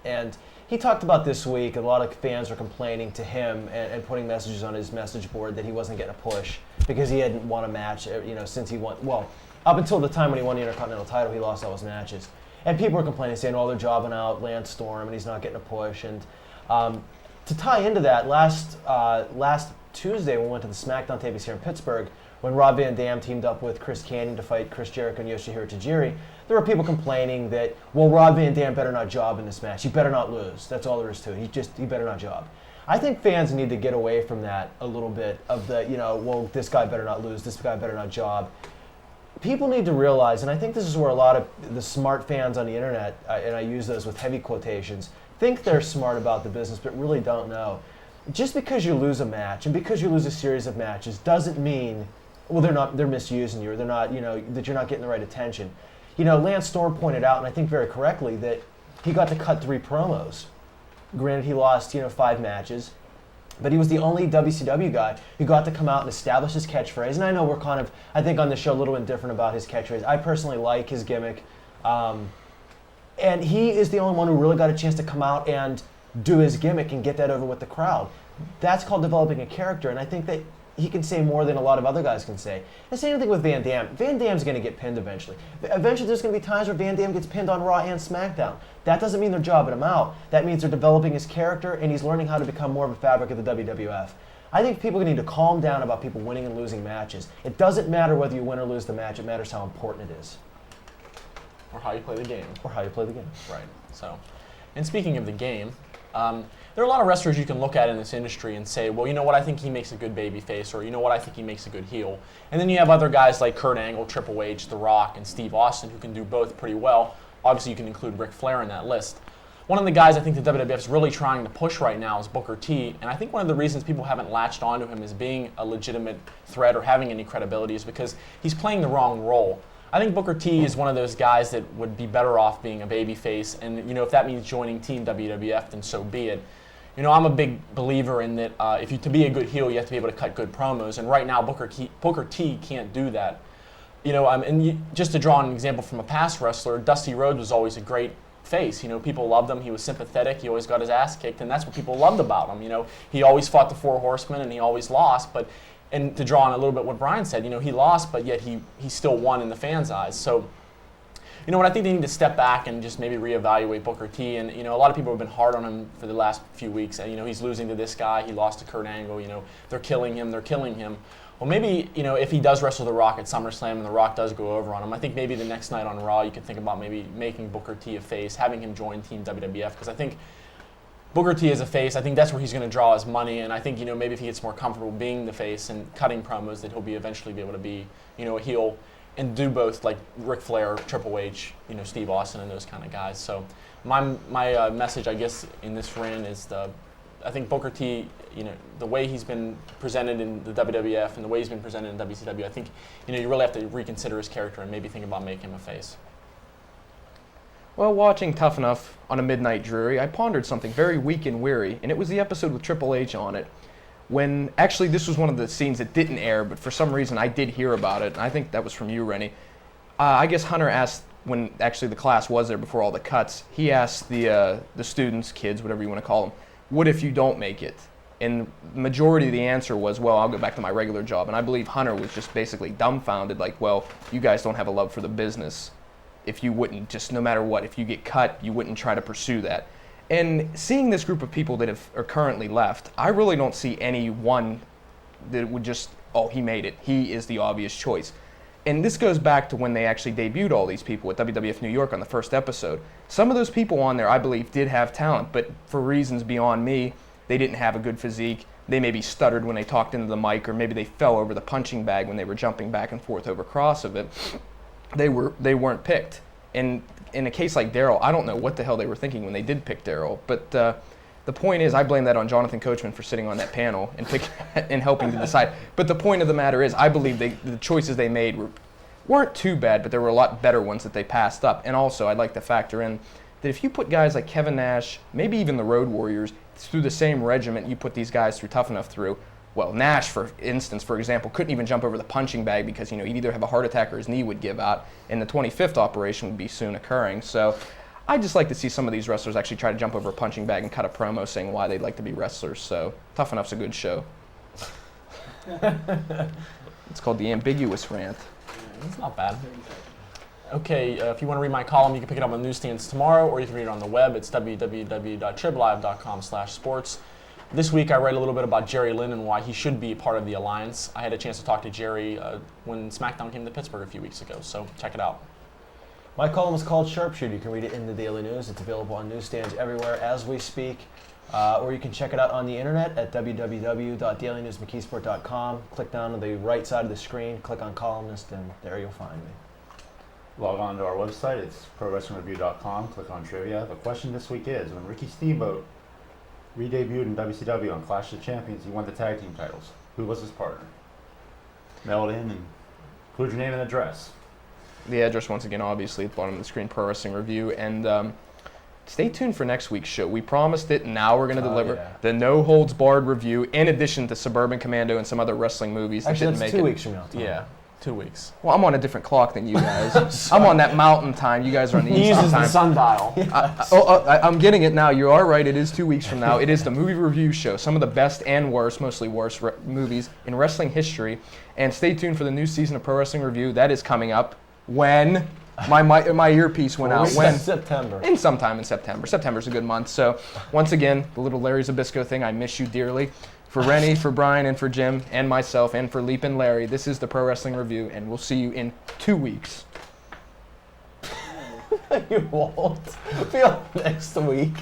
And he talked about this week, a lot of fans were complaining to him and putting messages on his message board that he wasn't getting a push because he hadn't won a match, since he won, well, up until the time when he won the Intercontinental title, he lost all his matches. And people were complaining, saying, they're jobbing out Lance Storm and he's not getting a push. And to tie into that, last Tuesday when we went to the SmackDown tapings here in Pittsburgh, when Rob Van Dam teamed up with Chris Kanyon to fight Chris Jericho and Yoshihiro Tajiri, there were people complaining that, Rob Van Dam better not job in this match. He better not lose. That's all there is to it. He better not job. I think fans need to get away from that a little bit of the, this guy better not lose, this guy better not job. People need to realize, and I think this is where a lot of the smart fans on the internet, and I use those with heavy quotations, think they're smart about the business but really don't know. Just because you lose a match and because you lose a series of matches doesn't mean, they're misusing you or they're not, that you're not getting the right attention. Lance Storm pointed out, and I think very correctly, that he got to cut 3 promos. Granted, he lost, 5 matches, but he was the only WCW guy who got to come out and establish his catchphrase. And I know we're kind of, I think on the show, a little indifferent about his catchphrase. I personally like his gimmick. And he is the only one who really got a chance to come out and do his gimmick and get that over with the crowd. That's called developing a character, and I think that he can say more than a lot of other guys can say. The same thing with Van Dam. Van Dam's going to get pinned eventually. Eventually there's going to be times where Van Dam gets pinned on Raw and SmackDown. That doesn't mean they're jobbing him out. That means they're developing his character and he's learning how to become more of a fabric of the WWF. I think people need to calm down about people winning and losing matches. It doesn't matter whether you win or lose the match, it matters how important it is. Or how you play the game. Or how you play the game. Right. So, and speaking of the game, there are a lot of wrestlers you can look at in this industry and say, well, you know what, I think he makes a good babyface, or you know what, I think he makes a good heel. And then you have other guys like Kurt Angle, Triple H, The Rock, and Steve Austin who can do both pretty well. Obviously, you can include Ric Flair in that list. One of the guys I think the WWF is really trying to push right now is Booker T, and I think one of the reasons people haven't latched onto him as being a legitimate threat or having any credibility is because he's playing the wrong role. I think Booker T is one of those guys that would be better off being a babyface, and if that means joining Team WWF, then so be it. I'm a big believer in that to be a good heel, you have to be able to cut good promos, and right now Booker T can't do that. Just to draw an example from a past wrestler, Dusty Rhodes was always a great face. People loved him. He was sympathetic. He always got his ass kicked, and that's what people loved about him. He always fought the 4 horsemen, and he always lost. And to draw on a little bit what Brian said, he lost, but yet he still won in the fans' eyes. So, what I think they need to step back and just maybe reevaluate Booker T. And a lot of people have been hard on him for the last few weeks. And he's losing to this guy. He lost to Kurt Angle. They're killing him. Well, maybe if he does wrestle The Rock at SummerSlam and The Rock does go over on him, I think maybe the next night on Raw you could think about maybe making Booker T a face, having him join Team WWF, because I think Booker T as a face, I think that's where he's going to draw his money, and I think maybe if he gets more comfortable being the face and cutting promos, that he'll eventually be able to be a heel and do both, like Ric Flair, Triple H, Steve Austin, and those kind of guys. So my message, I guess, in this rant is I think Booker T, the way he's been presented in the WWF and the way he's been presented in WCW, I think you really have to reconsider his character and maybe think about making him a face. Well, watching Tough Enough on a midnight dreary, I pondered something very weak and weary, and it was the episode with Triple H on it. When, actually, this was one of the scenes that didn't air, but for some reason I did hear about it, and I think that was from you, Rennie. I guess Hunter asked, when actually the class was there before all the cuts, he asked the students, kids, whatever you want to call them, what if you don't make it? And the majority of the answer was, well, I'll go back to my regular job. And I believe Hunter was just basically dumbfounded, like, well, you guys don't have a love for the business. If you wouldn't, just no matter what, if you get cut, you wouldn't try to pursue that. And seeing this group of people that are currently left, I really don't see any one that would just, oh, he made it. He is the obvious choice. And this goes back to when they actually debuted all these people at WWF New York on the first episode. Some of those people on there, I believe, did have talent, but for reasons beyond me, they didn't have a good physique. They maybe stuttered when they talked into the mic, or maybe they fell over the punching bag when they were jumping back and forth over cross of it. They weren't picked. And in a case like Daryl, I don't know what the hell they were thinking when they did pick Daryl, but the point is, I blame that on Jonathan Coachman for sitting on that panel and helping to decide. But the point of the matter is, I believe the choices they made weren't too bad, but there were a lot better ones that they passed up. And also, I'd like to factor in that if you put guys like Kevin Nash, maybe even the Road Warriors, through the same regiment you put these guys through Tough Enough through, well, Nash, for example, couldn't even jump over the punching bag because, he'd either have a heart attack or his knee would give out, and the 25th operation would be soon occurring. So I just like to see some of these wrestlers actually try to jump over a punching bag and cut a promo saying why they'd like to be wrestlers. So Tough Enough's a good show. It's called The Ambiguous Rant. It's not bad. Okay, if you want to read my column, you can pick it up on newsstands tomorrow, or you can read it on the web. It's www.triblive.com/sports. This week, I read a little bit about Jerry Lynn and why he should be part of the Alliance. I had a chance to talk to Jerry when SmackDown came to Pittsburgh a few weeks ago, so check it out. My column is called Sharpshooter. You can read it in the Daily News. It's available on newsstands everywhere as we speak. Or you can check it out on the internet at www.dailynewsmckeesport.com. Click down to the right side of the screen, click on columnist, and there you'll find me. Log on to our website. It's prowrestlingreview.com. Click on trivia. The question this week is, when Ricky Steamboat re-debuted in WCW on Clash of the Champions, he won the tag team titles. Who was his partner? Mail it in and include your name and address. The address, once again, obviously, at the bottom of the screen, Pro Wrestling Review. And stay tuned for next week's show. We promised it, and now we're going to deliver the no-holds-barred review, in addition to Suburban Commando and some other wrestling movies that Actually, didn't that's make 2 it. weeks from now, Tom. Yeah, 2 weeks. Well, I'm on a different clock than you guys. I'm on that mountain time. You guys are on the He Eastern uses the time. sundial. I'm getting it now. You are right. It is 2 weeks from now. It is the movie review show. Some of the best and worst, mostly worst movies in wrestling history. And stay tuned for the new season of Pro Wrestling Review. That is coming up when my earpiece went out. When? September. Sometime in September. September's a good month. So once again, the little Larry Zbyszko thing, I miss you dearly. For Rennie, for Brian, and for Jim, and myself, and for Leap and Larry, this is the Pro Wrestling Review, and we'll see you in 2 weeks. You won't. Feel next week.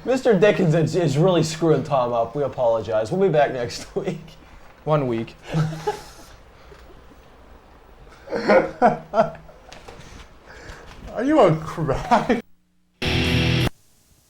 Mr. Dickens is really screwing Tom up. We apologize. We'll be back next week. 1 week. Are you on crack?